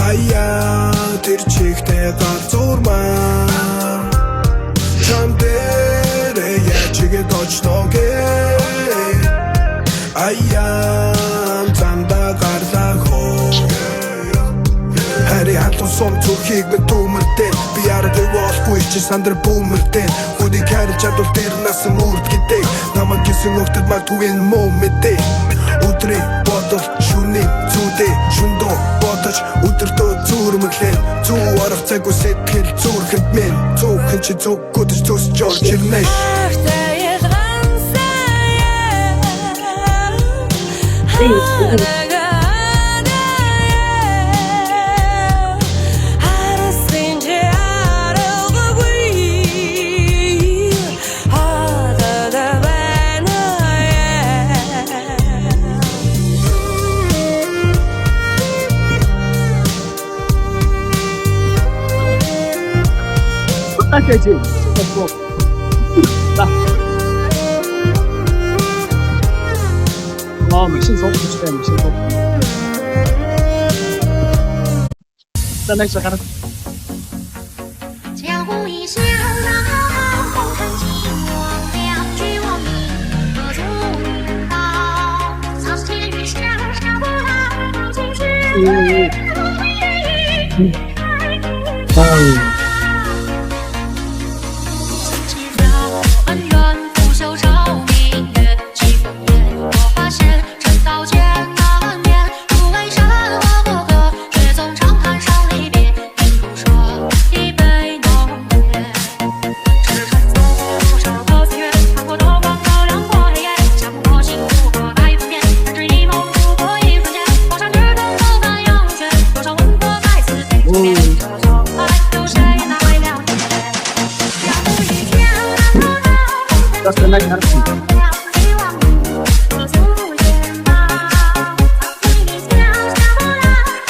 Аяа тэр чихтэй гар зурмаа чам дээр яачигээ дочногээ Аяа замда гарлаа хоо Хари хатун сом зүрхийг минь түмэрдэн Би арад өвөөлгүй чи сандар бүүмэрдэн Хүнийг харин чадвал тэр насан үрд гэдэг Наман гисэн өгтөд магтугийн муу мэдээ Өдрий бодол шүний зүдээ Шүндөө бодож өдөртөө зүрмэглэн Зүү арах цаггүй сэтгэл зүрхэнд минь Зүухэн чи зүггүүдэж зүсч орж ирнэ Окей, let's go. Да.美信松，对，美信松。再来一首，看。江湖一笑，红尘尽忘了，俱往命何足道？草是天雨下，下不来，情绪That's the night.